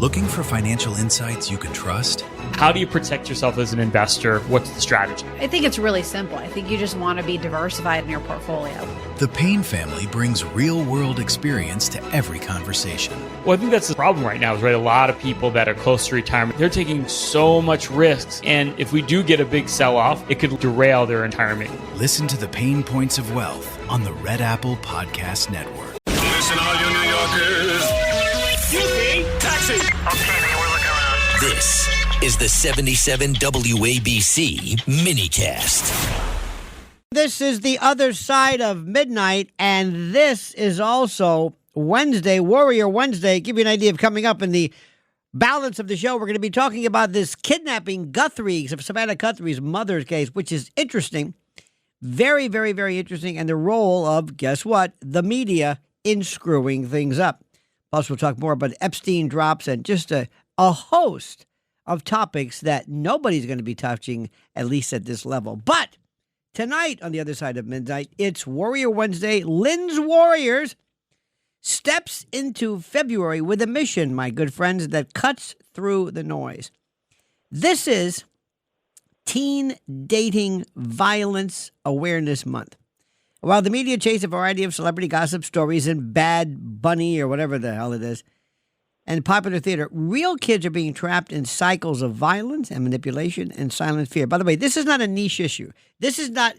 Looking for financial insights you can trust? How do you protect yourself as an investor? What's the strategy? I think it's really simple. I think you just want to be diversified in your portfolio. The Payne family brings real-world experience to every conversation. Well, I think that's the problem right now is, right, a lot of people that are close to retirement, they're taking so much risks. And if we do get a big sell-off, it could derail their retirement. Listen to the Pain Points of Wealth on the Red Apple Podcast Network. Listen, all you New Yorkers. Taxi. Okay, man, we're looking around. This is the 77 WABC minicast. This is the other side of midnight, and this is also Wednesday, Warrior Wednesday. Give you an idea of coming up in the balance of the show. We're going to be talking about this kidnapping of Savannah Guthrie's mother's case, which is interesting. Very, very, very interesting. And the role of, guess what, the media in screwing things up. Plus, we'll talk more about Epstein drops and just a host of topics that nobody's going to be touching, at least at this level. But tonight, on the other side of midnight, it's Warrior Wednesday. Lynn's Warriors steps into February with a mission, my good friends, that cuts through the noise. This is Teen Dating Violence Awareness Month. While the media chase a variety of celebrity gossip stories and Bad Bunny or whatever the hell it is, and popular theater, real kids are being trapped in cycles of violence and manipulation and silent fear. By the way, this is not a niche issue. This is not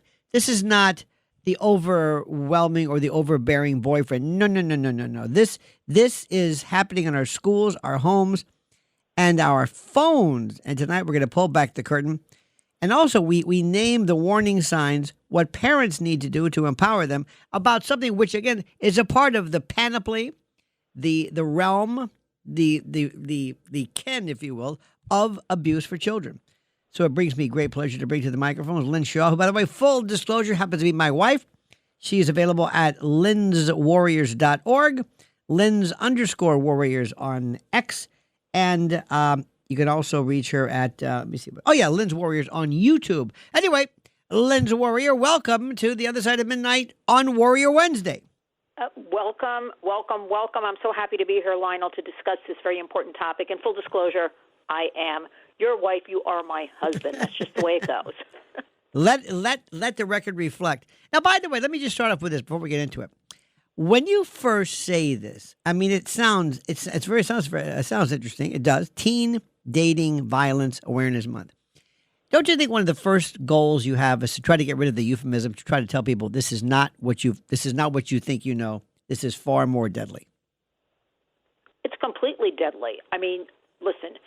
the overwhelming or the overbearing boyfriend. No. This is happening in our schools, our homes, and our phones. And tonight we're going to pull back the curtain. And also, we name the warning signs, what parents need to do to empower them about something which, again, is a part of the panoply, the realm, the ken, if you will, of abuse for children. So it brings me great pleasure to bring to the microphone Lynn Shaw, who, by the way, full disclosure, happens to be my wife. She is available at lynswarriors.org, Lyns_warriors on X, and you can also reach her at, Lynn's Warriors on YouTube. Anyway, Lynn's Warrior, welcome to the other side of midnight on Warrior Wednesday. Welcome. I'm so happy to be here, Lionel, to discuss this very important topic. And full disclosure, I am your wife. You are my husband. That's just the way it goes. Let the record reflect. Now, by the way, let me just start off with this before we get into it. When you first say this, I mean, it sounds interesting. It does. Teen Dating Violence Awareness Month. Don't you think one of the first goals you have is to try to get rid of the euphemism, to try to tell people this is not what you think you know. This is far more deadly. It's completely deadly. I mean, listen,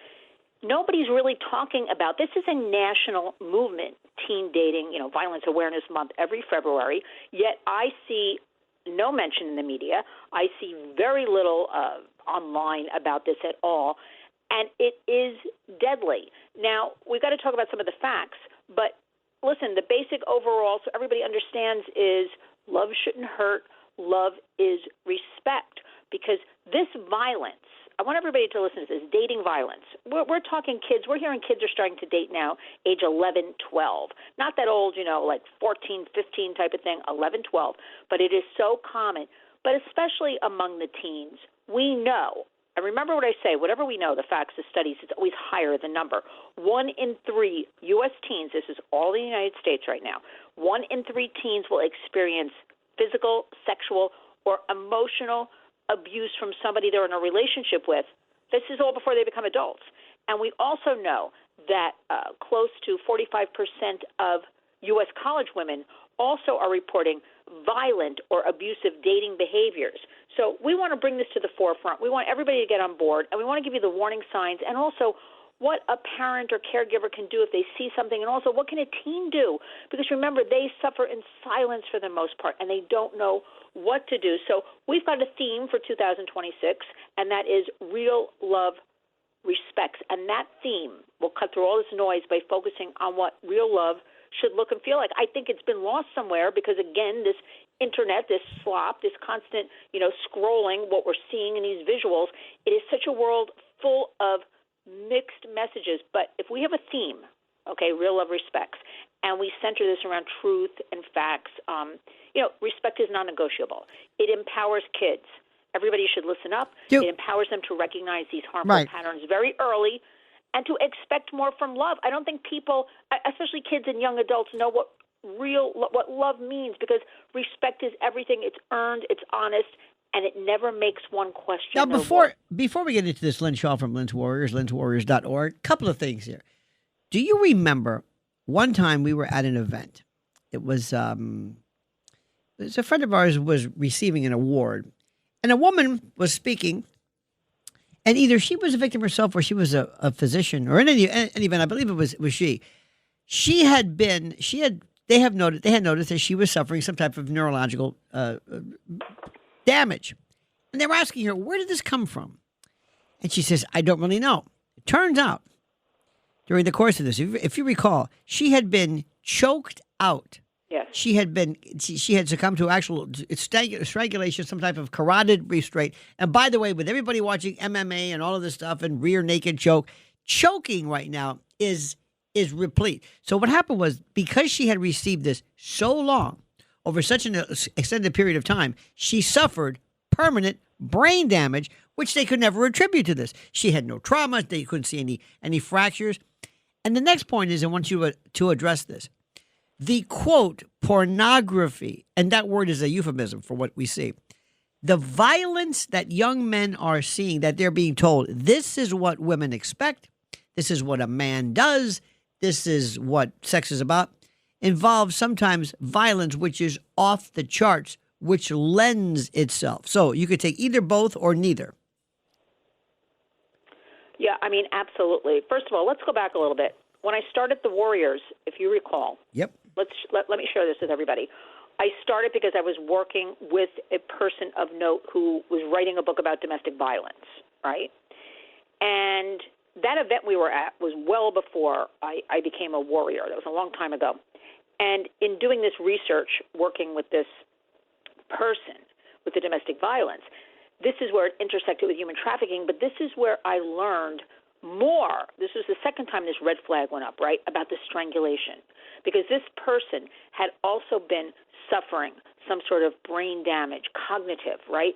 nobody's really talking about this. Is a national movement, teen dating, Violence Awareness Month every February. Yet I see no mention in the media. I see very little online about this at all. And it is deadly. Now, we've got to talk about some of the facts. But listen, the basic overall, so everybody understands, is love shouldn't hurt. Love is respect. Because this violence, I want everybody to listen to this, dating violence. We're talking kids. We're hearing kids are starting to date now, age 11, 12. Not that old, like 14, 15 type of thing, 11, 12. But it is so common. But especially among the teens, we know. And remember what I say, whatever we know, the facts, the studies, it's always higher the number. 1 in 3 U.S. teens, this is all the United States right now, 1 in 3 teens will experience physical, sexual, or emotional abuse from somebody they're in a relationship with. This is all before they become adults. And we also know that close to 45% of U.S. college women also are reporting violent or abusive dating behaviors. So we want to bring this to the forefront. We want everybody to get on board, and we want to give you the warning signs and also what a parent or caregiver can do if they see something, and also what can a teen do? Because remember, they suffer in silence for the most part, and they don't know what to do. So we've got a theme for 2026, and that is real love respects. And that theme will cut through all this noise by focusing on what real love should look and feel like. I think it's been lost somewhere because, again, this internet, this slop, this constant, scrolling, what we're seeing in these visuals, it is such a world full of mixed messages. But if we have a theme, real love respects, and we center this around truth and facts, respect is non-negotiable. It empowers kids. Everybody should listen up. Dude. It empowers them to recognize these harmful Right. patterns very early and to expect more from love. I don't think people, especially kids and young adults, know what love means, because respect is everything. It's earned, it's honest, and it never makes one question. Now, before we get into this, Lynn Shaw from Lynn's Warriors, lynswarriors.org, a couple of things here. Do you remember one time we were at an event? It was a friend of ours was receiving an award, and a woman was speaking, and either she was a victim herself or she was a physician, or in any event, I believe it was she. They had noticed that she was suffering some type of neurological damage. And they were asking her, where did this come from? And she says, I don't really know. It turns out, during the course of this, if you recall, she had been choked out. Yes. She had succumbed to actual strangulation, some type of carotid restraint. And by the way, with everybody watching MMA and all of this stuff and rear naked choking right now is replete. So what happened was, because she had received this so long, over such an extended period of time, she suffered permanent brain damage, which they could never attribute to this. She had no trauma. They couldn't see any fractures. And the next point is, I want you to address this. The quote, pornography, and that word is a euphemism for what we see. The violence that young men are seeing, that they're being told, this is what women expect, this is what a man does, this is what sex is about, involves sometimes violence which is off the charts, which lends itself. So you could take either both or neither. Yeah, I mean, absolutely. First of all, let's go back a little bit. When I started the Warriors, if you recall, Yep. let me share this with everybody. I started because I was working with a person of note who was writing a book about domestic violence, right? And that event we were at was well before I became a warrior. That was a long time ago. And in doing this research, working with this person with the domestic violence, this is where it intersected with human trafficking, but this is where I learned more. This was the second time this red flag went up, right, about the strangulation, because this person had also been suffering some sort of brain damage, cognitive, right,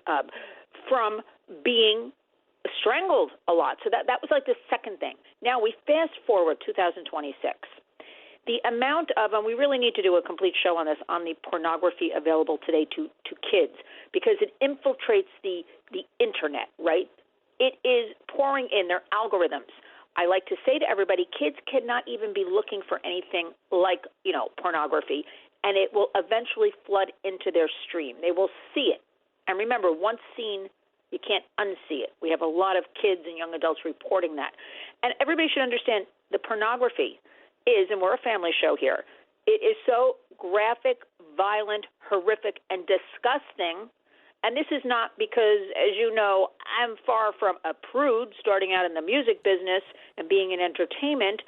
from being strangled a lot. So that was like the second thing. Now we fast forward 2026. The amount of, and we really need to do a complete show on this, on the pornography available today to kids, because it infiltrates the internet, right? It is pouring in their algorithms. I like to say to everybody, kids cannot even be looking for anything like, pornography, and it will eventually flood into their stream. They will see it. And remember, once seen, you can't unsee it. We have a lot of kids and young adults reporting that. And everybody should understand the pornography is, and we're a family show here, it is so graphic, violent, horrific, and disgusting. And this is not because, as you know, I'm far from a prude, starting out in the music business and being in entertainment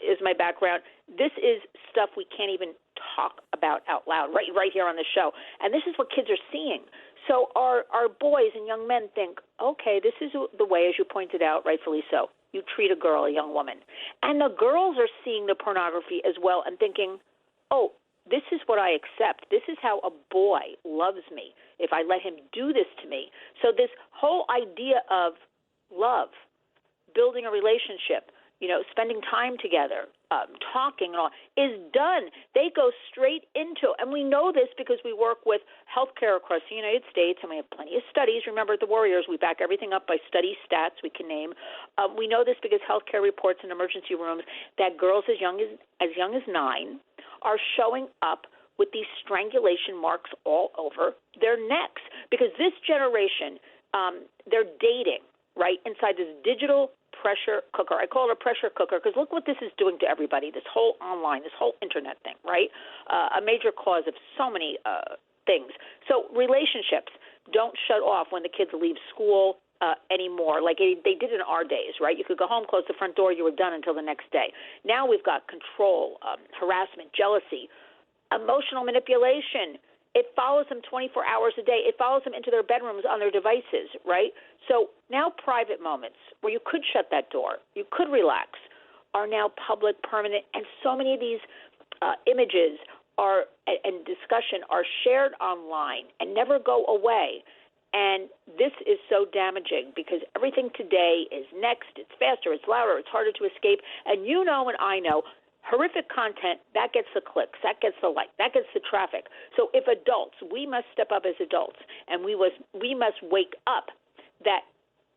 is my background. This is stuff we can't even talk about out loud right here on the show. And this is what kids are seeing. So our boys and young men think, okay, this is the way, as you pointed out, rightfully so, you treat a girl, a young woman. And the girls are seeing the pornography as well and thinking, oh, this is what I accept. This is how a boy loves me if I let him do this to me. So this whole idea of love, building a relationship, spending time together, talking and all, is done. They go straight into, and we know this because we work with healthcare across the United States, and we have plenty of studies. Remember, at the Warriors, we back everything up by study stats we can name. We know this because healthcare reports in emergency rooms that girls as young as 9 are showing up with these strangulation marks all over their necks, because this generation, they're dating, right, inside this digital pressure cooker. I call it a pressure cooker because look what this is doing to everybody, this whole online, this whole internet thing, right? A major cause of so many things. So relationships don't shut off when the kids leave school anymore, like they did in our days, right? You could go home, close the front door, you were done until the next day. Now we've got control, harassment, jealousy, emotional manipulation. It follows them 24 hours a day. It follows them into their bedrooms on their devices, right? So now private moments where you could shut that door, you could relax, are now public, permanent, and so many of these images and discussion are shared online and never go away. And this is so damaging because everything today is next, it's faster, it's louder, it's harder to escape. And you know and I know, horrific content, that gets the clicks, that gets the like, that gets the traffic. So if adults, we must step up as adults, and we must wake up that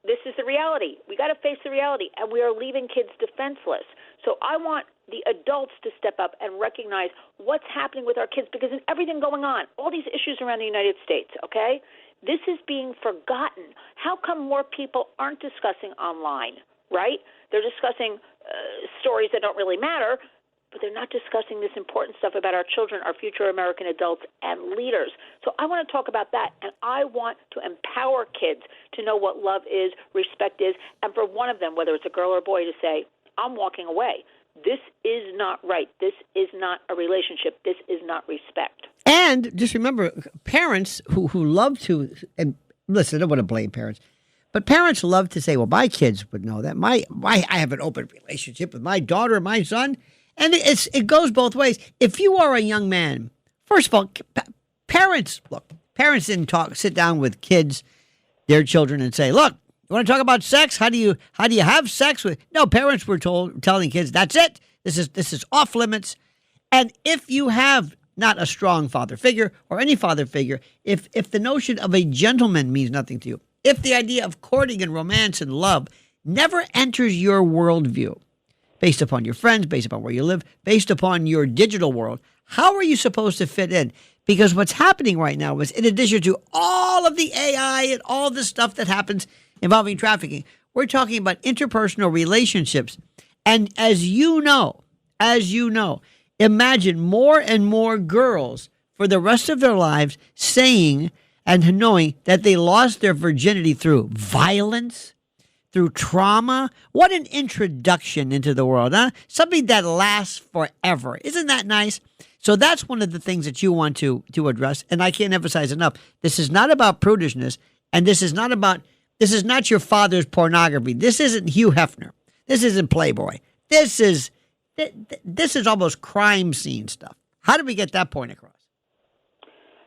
this is the reality. We got to face the reality, and we are leaving kids defenseless. So I want the adults to step up and recognize what's happening with our kids, because there's everything going on, all these issues around the United States, okay? This is being forgotten. How come more people aren't discussing online, right? They're discussing stories that don't really matter, but they're not discussing this important stuff about our children, our future American adults, and leaders. So I want to talk about that, and I want to empower kids to know what love is, respect is, and for one of them, whether it's a girl or a boy, to say, I'm walking away. This is not right. This is not a relationship. This is not respect. And just remember, parents who love to, and listen, I don't want to blame parents, but parents love to say, well, my kids would know that. I have an open relationship with my daughter and my son. And it goes both ways. If you are a young man, first of all, parents didn't sit down with kids, their children, and say, look, you want to talk about sex? How do you have sex with? No, parents were telling kids, that's it. This is off limits. And if you have not a strong father figure or any father figure, if the notion of a gentleman means nothing to you, if the idea of courting and romance and love never enters your worldview, based upon your friends, based upon where you live, based upon your digital world, how are you supposed to fit in? Because what's happening right now is, in addition to all of the AI and all the stuff that happens involving trafficking, we're talking about interpersonal relationships. And as you know, imagine more and more girls for the rest of their lives saying and knowing that they lost their virginity through violence, through trauma. What an introduction into the world, huh? Something that lasts forever. Isn't that nice? So that's one of the things that you want to address. And I can't emphasize enough. This is not about prudishness. And this is not your father's pornography. This isn't Hugh Hefner. This isn't Playboy. This is almost crime scene stuff. How do we get that point across?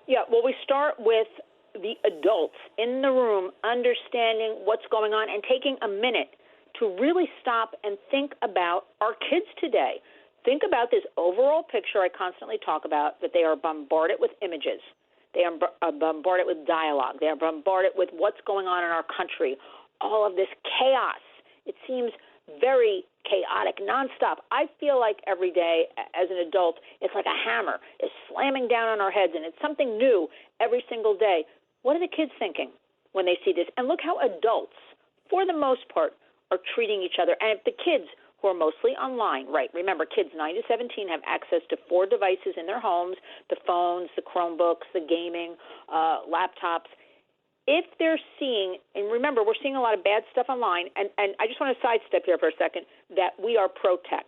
Yeah, well, we start with the adults in the room understanding what's going on and taking a minute to really stop and think about our kids today. Think about this overall picture I constantly talk about, that they are bombarded with images. They are bombarded with dialogue. They are bombarded with what's going on in our country, all of this chaos. It seems very chaotic, nonstop. I feel like every day as an adult, it's like a hammer is slamming down on our heads, and it's something new every single day. What are the kids thinking when they see this? And look how adults, for the most part, are treating each other. And if the kids who are mostly online, right, remember, kids 9 to 17 have access to 4 devices in their homes, the phones, the Chromebooks, the gaming, laptops. If they're seeing, and remember, we're seeing a lot of bad stuff online, and I just want to sidestep here for a second, that we are pro-tech.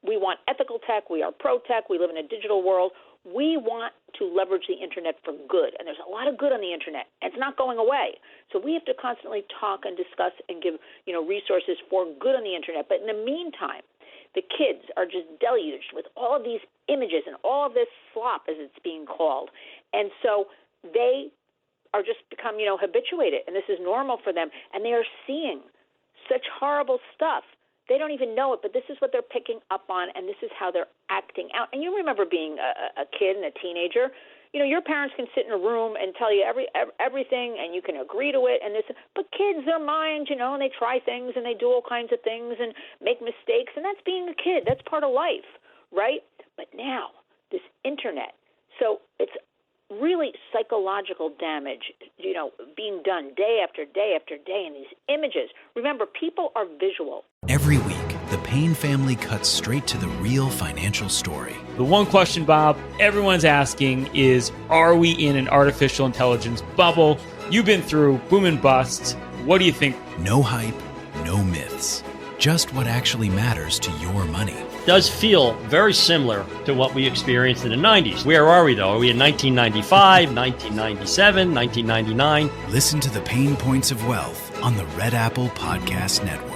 We want ethical tech. We are pro-tech. We live in a digital world. We want to leverage the internet for good, and there's a lot of good on the internet, and it's not going away. So we have to constantly talk and discuss and give, resources for good on the internet. But in the meantime, the kids are just deluged with all of these images and all of this slop, as it's being called. And so they are just become, habituated, and this is normal for them, and they are seeing such horrible stuff. They don't even know it, but this is what they're picking up on, and this is how they're acting out. And you remember being a kid and a teenager. Your parents can sit in a room and tell you everything, and you can agree to it. But kids, their minds, and they try things, and they do all kinds of things and make mistakes, and that's being a kid. That's part of life, right? But now, this internet. So it's really psychological damage, being done day after day after day in these images. Remember, people are visual. Every week, the Payne family cuts straight to the real financial story. The one question, Bob, everyone's asking is, are we in an artificial intelligence bubble? You've been through boom and busts. What do you think? No hype, no myths. Just what actually matters to your money. Does feel very similar to what we experienced in the 90s. Where are we, though? Are we in 1995, 1997, 1999? Listen to the Pain Points of Wealth on the Red Apple Podcast Network.